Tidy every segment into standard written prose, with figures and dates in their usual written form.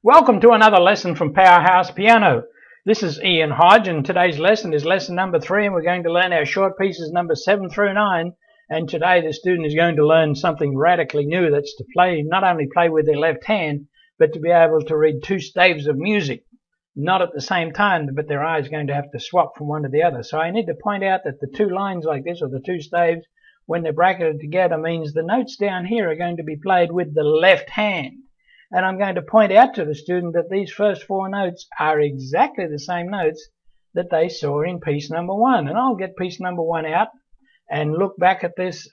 Welcome to another lesson from Powerhouse Piano. This is Ian Hodge, and today's lesson is lesson number 3, and we're going to learn our short pieces number 7 through 9. And today the student is going to learn something radically new. That's to play, not only play with their left hand, but to be able to read two staves of music, not at the same time, but their eye is going to have to swap from one to the other. So I need to point out that the two lines like this, or the two staves, when they're bracketed together, means the notes down here are going to be played with the left hand. And I'm going to point out to the student that these first 4 notes are exactly the same notes that they saw in piece number 1. And I'll get piece number 1 out and look back at this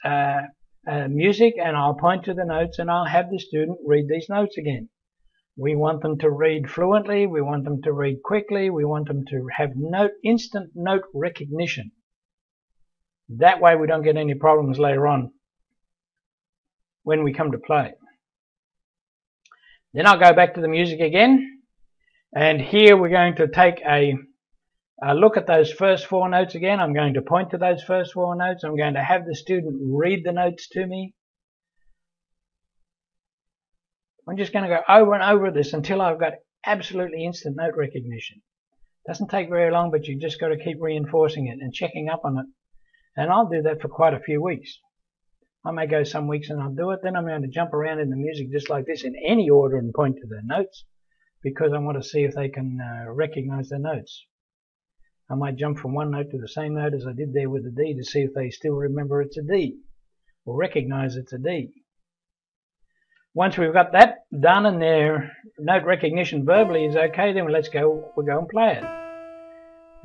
music, and I'll point to the notes, and I'll have the student read these notes again. We want them to read fluently, we want them to read quickly, we want them to have instant note recognition. That way we don't get any problems later on when we come to play. Then I'll go back to the music again, and here we're going to take a look at those first 4 notes again. I'm going to point to those first 4 notes. I'm going to have the student read the notes to me. I'm just going to go over and over this until I've got absolutely instant note recognition. Doesn't take very long, but you just got to keep reinforcing it and checking up on it. And I'll do that for quite a few weeks. I may go some weeks and I'll do it. Then I'm going to jump around in the music just like this in any order and point to the notes, because I want to see if they can recognize the notes. I might jump from one note to the same note as I did there with the D to see if they still remember it's a D or recognize it's a D. Once we've got that done and their note recognition verbally is okay, then we'll go and play it.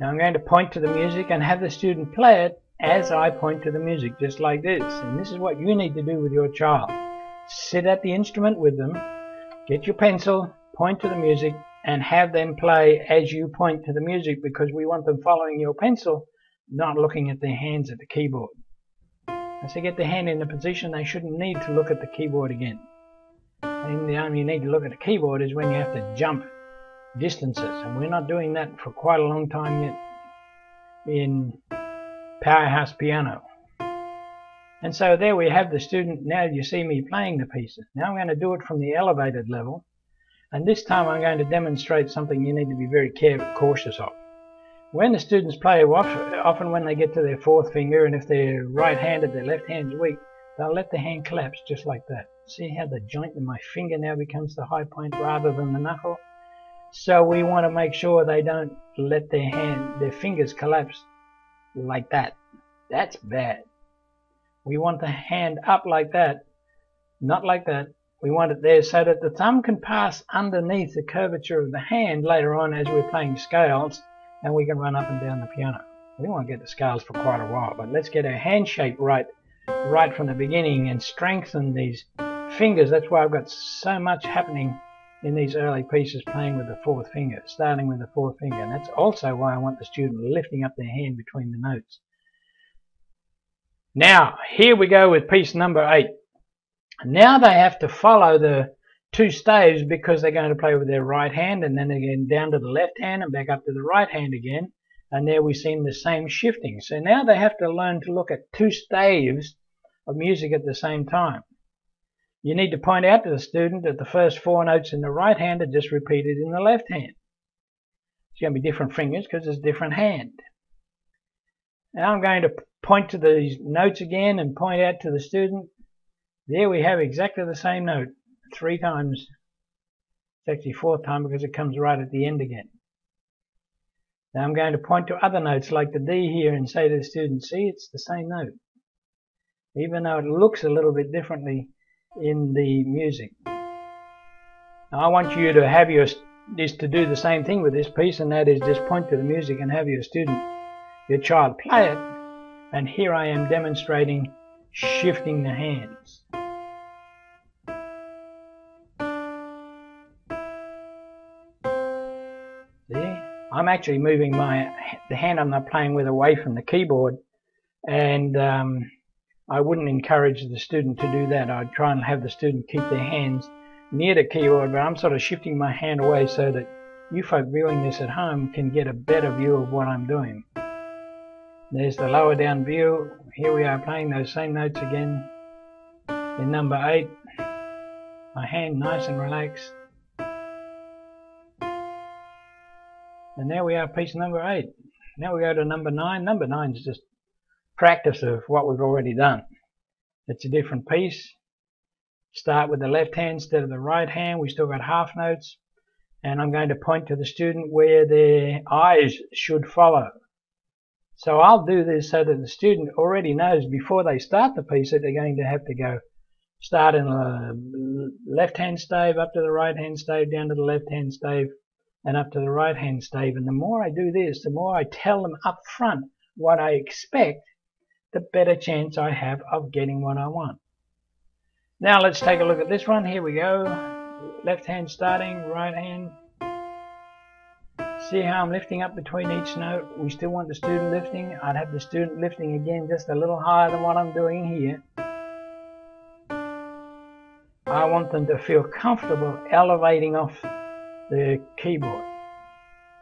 Now I'm going to point to the music and have the student play it as I point to the music, just like this. And this is what you need to do with your child. Sit at the instrument with them, get your pencil, point to the music, and have them play as you point to the music, because we want them following your pencil, not looking at their hands at the keyboard. As they get their hand in the position, they shouldn't need to look at the keyboard again. And the only you need to look at the keyboard is when you have to jump distances, and we're not doing that for quite a long time yet in Powerhouse Piano. And so there we have the student. Now you see me playing the pieces. Now I'm going to do it from the elevated level, and this time I'm going to demonstrate something you need to be very cautious of. When the students play, often when they get to their 4th finger, and if they're right-handed, their left hand's weak, they'll let the hand collapse just like that. See how the joint in my finger now becomes the high point rather than the knuckle? So we want to make sure they don't let their fingers collapse like that. That's bad. We want the hand up like that, not like that. We want it there so that the thumb can pass underneath the curvature of the hand later on as we're playing scales, and we can run up and down the piano. We won't get the scales for quite a while, but let's get our hand shape right from the beginning and strengthen these fingers. That's why I've got so much happening in these early pieces, playing with the 4th finger, starting with the 4th finger. And that's also why I want the student lifting up their hand between the notes. Now, here we go with piece number 8. Now they have to follow the 2 staves, because they're going to play with their right hand, and then again down to the left hand and back up to the right hand again. And there we see the same shifting. So now they have to learn to look at 2 staves of music at the same time. You need to point out to the student that the first 4 notes in the right hand are just repeated in the left hand. It's going to be different fingers because it's a different hand. Now I'm going to point to these notes again and point out to the student. There we have exactly the same note 3 times. It's actually 4th time because it comes right at the end again. Now I'm going to point to other notes like the D here and say to the student, see, it's the same note, even though it looks a little bit differently in the music. Now I want you to have to do the same thing with this piece, and that is just point to the music and have your child play it. And here I am demonstrating shifting the hands. There, I'm actually moving the hand I'm not playing with away from the keyboard, and I wouldn't encourage the student to do that. I'd try and have the student keep their hands near the keyboard, but I'm sort of shifting my hand away so that you folk viewing this at home can get a better view of what I'm doing. There's the lower down view. Here we are playing those same notes again in number 8. My hand nice and relaxed. And there we are, piece number 8. Now we go to number 9. Number 9 is just practice of what we've already done. It's a different piece. Start with the left hand instead of the right hand. We still got half notes. And I'm going to point to the student where their eyes should follow. So I'll do this so that the student already knows before they start the piece that they're going to have to go start in the left hand stave, up to the right hand stave, down to the left hand stave, and up to the right hand stave. And the more I do this, the more I tell them up front what I expect, the better chance I have of getting what I want. Now let's take a look at this one. Here we go. Left hand starting, right hand. See how I'm lifting up between each note? We still want the student lifting. I'd have the student lifting again just a little higher than what I'm doing here. I want them to feel comfortable elevating off the keyboard,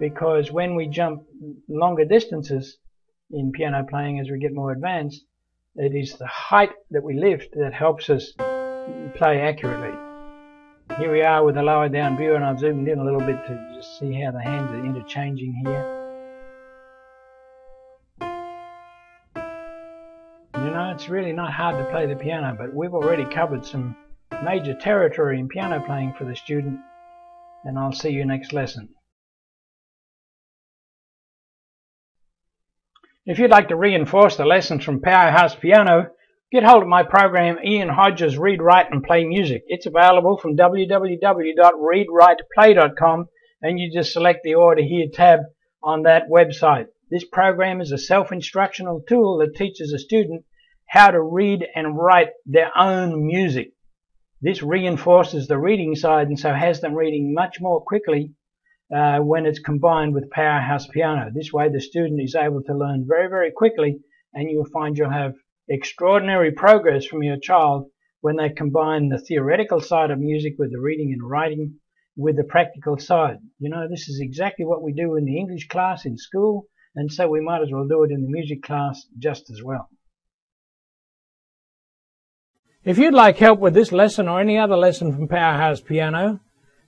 because when we jump longer distances in piano playing as we get more advanced, it is the height that we lift that helps us play accurately. Here we are with a lower down view, and I've zoomed in a little bit to just see how the hands are interchanging here. You know, it's really not hard to play the piano, but we've already covered some major territory in piano playing for the student, and I'll see you next lesson. If you'd like to reinforce the lessons from Powerhouse Piano, get hold of my program, Ian Hodge's Read, Write and Play Music. It's available from www.readwriteplay.com, and you just select the Order Here tab on that website. This program is a self-instructional tool that teaches a student how to read and write their own music. This reinforces the reading side and so has them reading much more quickly when it's combined with Powerhouse Piano. This way the student is able to learn very, very quickly, and you'll find you'll have extraordinary progress from your child when they combine the theoretical side of music with the reading and writing with the practical side. You know, this is exactly what we do in the English class in school, and so we might as well do it in the music class just as well. If you'd like help with this lesson or any other lesson from Powerhouse Piano,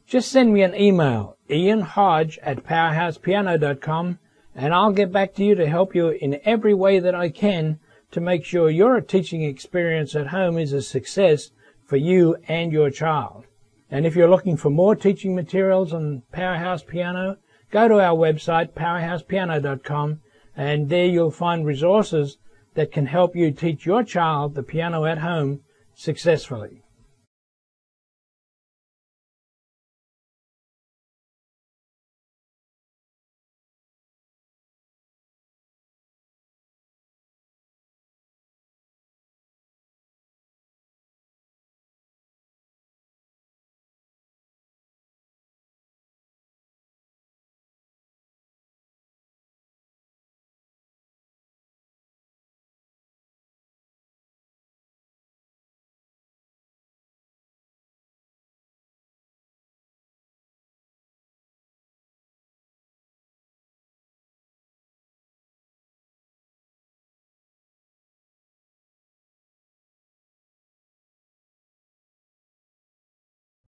just send me an email, ianhodge@powerhousepiano.com, and I'll get back to you to help you in every way that I can to make sure your teaching experience at home is a success for you and your child. And if you're looking for more teaching materials on Powerhouse Piano, go to our website, powerhousepiano.com, and there you'll find resources that can help you teach your child the piano at home successfully.